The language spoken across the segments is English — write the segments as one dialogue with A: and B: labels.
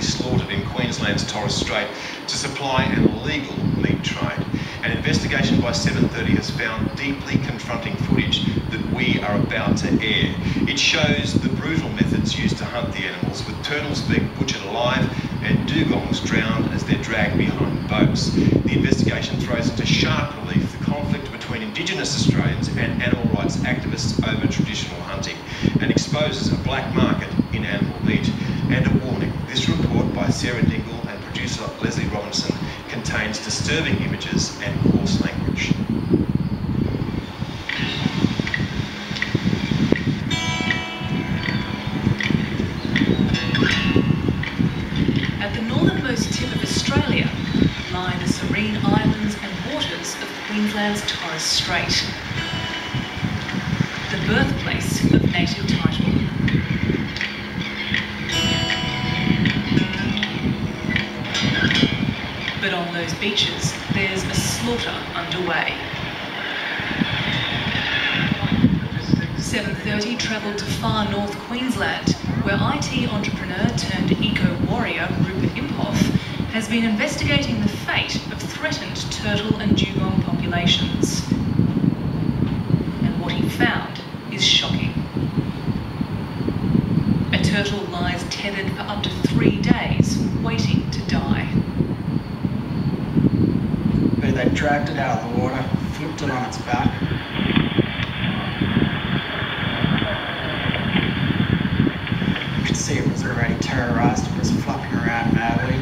A: slaughtered in Queensland's Torres Strait to supply an illegal meat trade. An investigation by 7:30 has found deeply confronting footage that we are about to air. It shows the brutal methods used to hunt the animals, with turtles being butchered alive and dugongs drowned as they're dragged behind boats. The investigation throws into sharp relief the conflict between Indigenous Australians and animal rights activists over traditional hunting, and exposes a black market in animal meat. And a warning, this report by Sarah Dingle and producer Leslie Robinson contains disturbing images and coarse language.
B: At the northernmost tip of Australia lie the serene islands and waters of Queensland's Torres Strait, the birthplace of native title. But on those beaches, there's a slaughter underway. 7:30 travelled to far north Queensland, where IT entrepreneur turned eco-warrior Rupert Imhoff has been investigating the fate of threatened turtle and dugong populations. And what he found is shocking. A turtle lies tethered for up to 3 days, waiting to die.
C: They dragged it out of the water, flipped it on its back. You could see it was already terrorised, it was flapping around madly.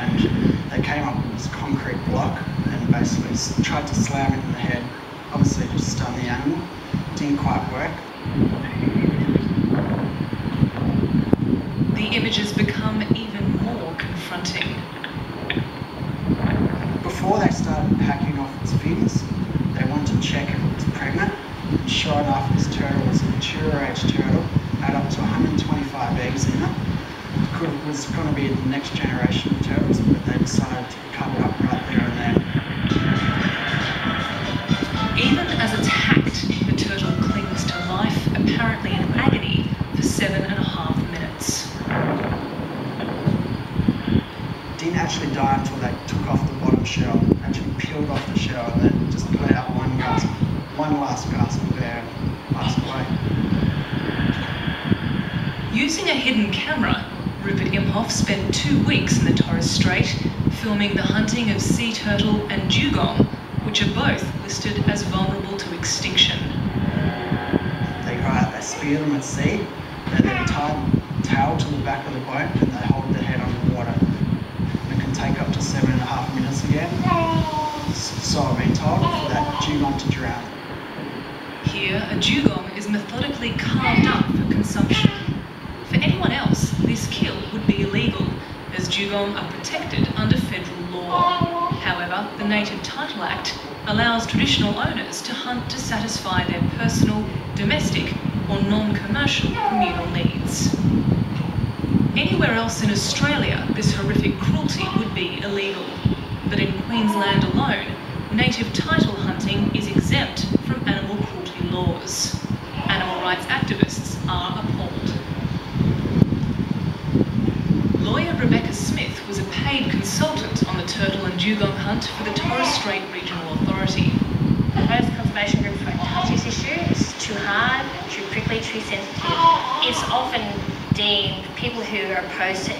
C: And they came up with this concrete block and basically tried to slam it in the head, obviously to stun the animal. Didn't quite work.
B: The images become even more confronting.
C: Before they started packing off its fins, they wanted to check if it was pregnant. And sure enough, this turtle was a mature age turtle, had up to 125 eggs in it. It was going to be the next generation of turtles, but they decided to cut it up right there and then.
B: Even as it's hacked, the turtle clings to life, apparently in agony, for 7.5 minutes.
C: Didn't actually die until they took off the bottom shell, actually peeled off the shell and then just let out one last gasp of air and passed away.
B: Using a hidden camera, Rupert Imhoff spent 2 weeks in the Torres Strait filming the hunting of sea turtle and dugong, which are both listed as vulnerable to extinction.
C: They spear them at sea, they then tie the tail to the back of the boat and they hold the head underwater. It can take up to 7.5 minutes again, so I've been told, for that dugong to drown.
B: Here, a dugong is methodically carved up for consumption. For anyone else, this kill would be illegal, as dugong are protected under federal law. However, the Native Title Act allows traditional owners to hunt to satisfy their personal, domestic or non-commercial communal needs. Anywhere else in Australia, this horrific cruelty would be illegal. But in Queensland alone, native title hunting is exempt from animal cruelty laws. Animal rights activists are appalled. Lawyer Rebecca Smith was a paid consultant on the turtle and dugong hunt for the Torres Strait Regional Authority.
D: Most conservation groups won't touch this issue. It's too hard, too prickly, too sensitive. It's often deemed, people who are opposed to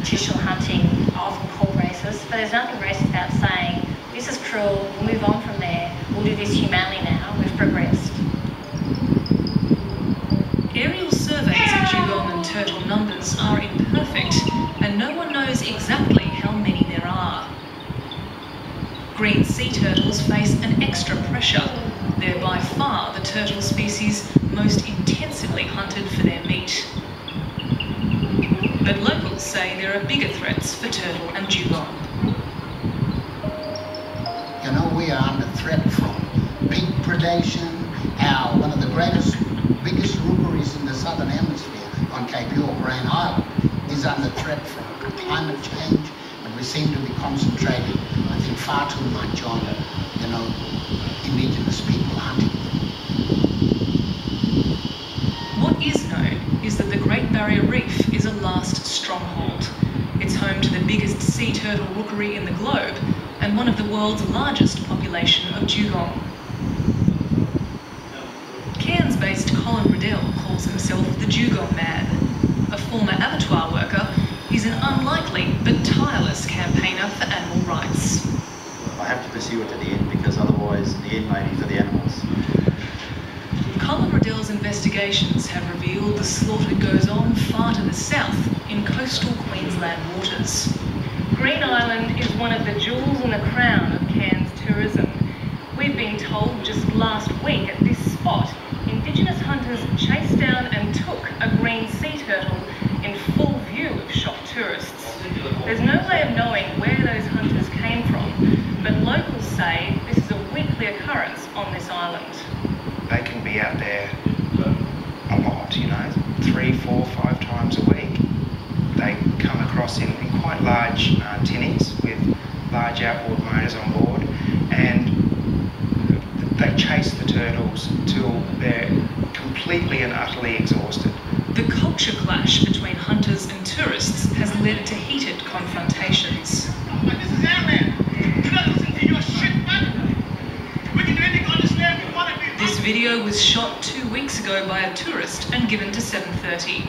D: traditional hunting are often called racist, but there's nothing racist about saying, this is cruel, we'll move on from there, we'll do this humanely now, we've progressed.
B: Aerial surveys of dugong and turtle numbers are imperfect, and no one knows exactly how many there are. Green sea turtles face an extra pressure. They're by far the turtle species most intensively hunted for their meat. But locals say there are bigger threats for turtle and dugong.
E: You know, we are under threat from pig predation. One of the biggest rookeries in the southern hemisphere on Cape York, Rain Island, is under threat from climate change, and we seem to be concentrating, I think, far too much on, Indigenous people hunting them.
B: Barrier Reef is a last stronghold. It's home to the biggest sea turtle rookery in the globe and one of the world's largest population of dugong. Cairns-based Colin Riddell calls himself the Dugong Man. A former abattoir worker, he's an unlikely but tireless campaigner for animal rights.
F: I have to pursue it to the end because otherwise the end may be for the animals.
B: Colin Riddell's investigations have revealed the slaughter goes on far to the south in coastal Queensland waters.
G: Green Island is one of the jewels in the crown of Cairns tourism. We've been told just last week at this spot, Indigenous hunters chased down and took a green sea turtle in full view of shocked tourists. There's no way of knowing where those hunters came from, but locals say this is a weekly occurrence on this island.
H: They can be out there a lot, 3, 4, 5 times a week. They come across in quite large tinnies with large outboard motors on board, and they chase the turtles till they're completely and utterly exhausted.
B: The culture clash between hunters and tourists has led to heated confrontations.
I: This is our land. You don't listen to your shit, man. We can do anything on this land we want to be.
B: This video was shot 2 weeks ago by a tourist and given to 7:30.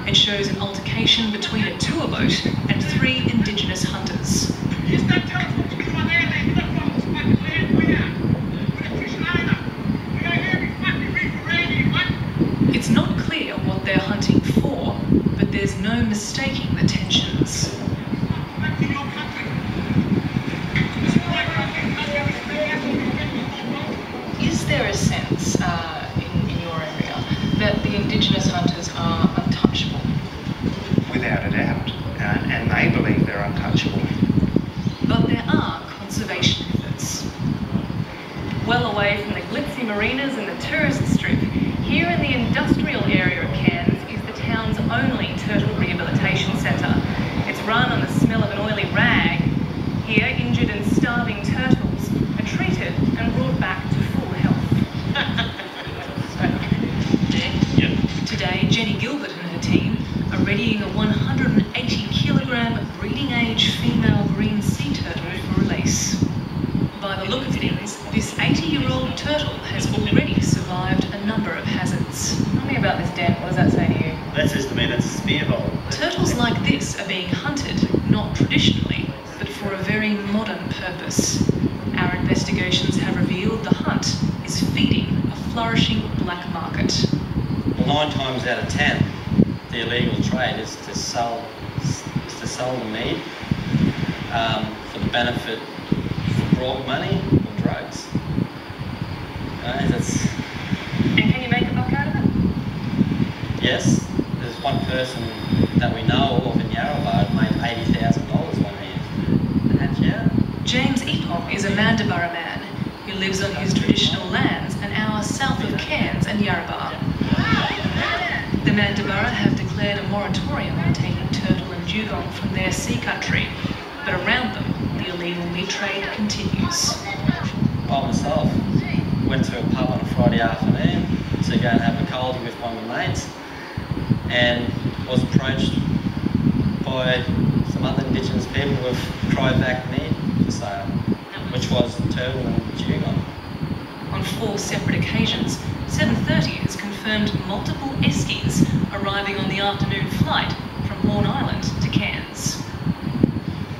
B: It shows an altercation between a tour boat and 3 Indigenous hunters.
I: You start telling us what to do on their land. You don't want this fucking land we are. We're the fish line up. We got every fucking reef around here, man.
B: It's not clear what they're hunting for, but there's no mistaking the tensions.
I: Back to your country.
B: Is there a sense in your area that the Indigenous hunters are untouchable?
H: Without a doubt. And they believe they're untouchable.
B: But there are conservation efforts.
G: Well away from the glitzy marinas and the tourist strip, here in the industrial area of Cairns is the town's only turtle rehabilitation centre. It's run on the smell of an oily rag. Here, injured and starving turtles are treated and brought back to full health. Today, Jenny Gilbert and her team are readying a 180-kilogram breeding-age female green sea turtle for release. By the look of things, this 80-year-old turtle has already survived a number of hazards. Tell me about this, Dan. What does that say to you?
F: That says to me that's a spear bowl.
B: Turtles like this are being hunted, not traditionally, but for a very modern purpose. Our investigations have revealed the hunt is feeding a flourishing black market.
F: Well, 9 times out of 10, the illegal trade is to sell the meat for the benefit for broad money or drugs.
G: And can you make a buck out of it?
F: Yes, there's one person that we know of in Yarrabah made $80,000 one year. And yeah.
B: James Epong is a Mandabara man who lives on his traditional lands an hour south of Cairns and Yarrabah. The Mandabara have declared a moratorium on taking turtle and dugong from their sea country, but around them, the illegal meat trade continues.
F: I myself went to a pub on a Friday afternoon to go and have a coldie with one of my mates, and was approached by some other Indigenous people with cryovac meat for sale, which was turtle and dugong.
B: On 4 separate occasions, 7:30 has confirmed multiple eskies arriving on the afternoon flight from Horn Island to Cairns.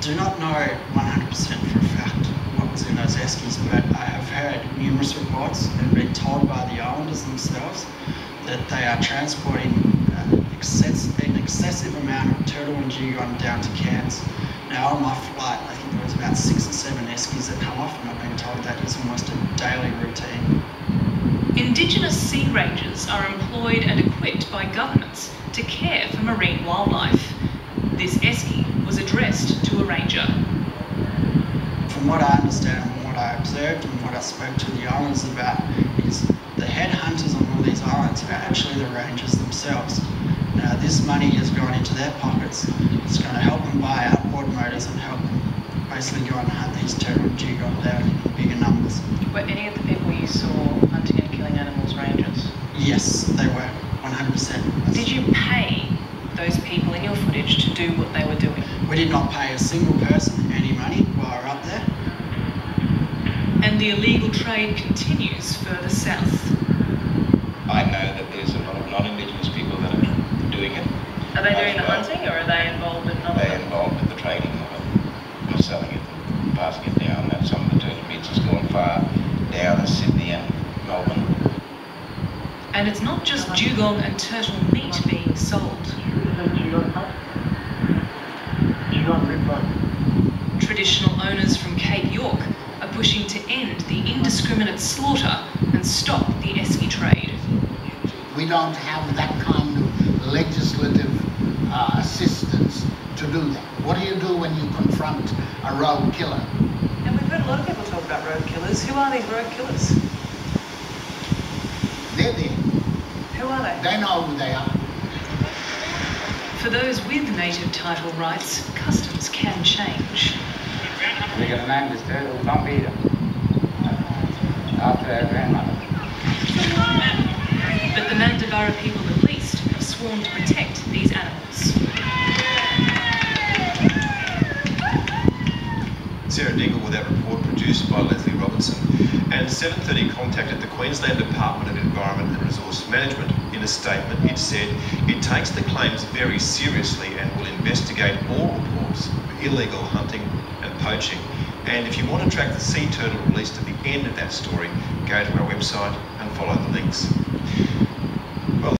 C: Do not know 100% for a fact what was in those eskies, but I have heard numerous reports and been told by the islanders themselves that they are transporting an excessive amount of turtle and dugong down to Cairns. Now on my flight, I think there was about 6 or 7 eskies that come off, and I've been told that is almost a daily routine.
B: Indigenous sea rangers are employed and equipped by governments to care for marine wildlife. This esky was addressed to a ranger.
C: From what I understand and what I observed and what I spoke to the islanders about is the head hunters on all these islands are actually the rangers themselves. Now this money has gone into their pockets. It's going to help them buy outboard motors and help them basically go and hunt these turtle and dugong down in bigger numbers.
G: Were any of the people you saw hunting and killing animals rangers?
C: Yes, they were, 100%. 100%.
B: Did you pay those people in your footage to do what they were doing?
C: We did not pay a single person any money while we were up there.
B: And the illegal trade continues further south.
J: I know that there's a lot of non-Indigenous people that are doing it.
G: Are they doing the hunting, or are they involved in other?
J: They're involved with the trading of it, selling it, and passing it down. And some of the turtle meats has gone far down as Sydney and Melbourne.
B: And it's not just dugong and turtle meat being sold. Traditional owners from Cape York are pushing to end the indiscriminate slaughter and stop the esky trade.
E: We don't have that kind of legislative assistance to do that. What do you do when you confront a road killer?
K: And we've heard a lot of people talk about road killers. Who are these road killers?
E: They're there.
K: Who are they?
E: They know who they are.
B: For those with native title rights, customs can change.
L: We're going to name this turtle Bumpy after our grandmother.
B: But the Mandurah people at least have sworn to protect these animals.
A: Sarah Dingle with that report produced by Leslie Robertson. And 7:30 contacted the Queensland Department of Environment and Resource Management. In a statement, it said it takes the claims very seriously and will investigate all reports of illegal hunting and poaching. And if you want to track the sea turtle released at the end of that story, go to our website and follow the links.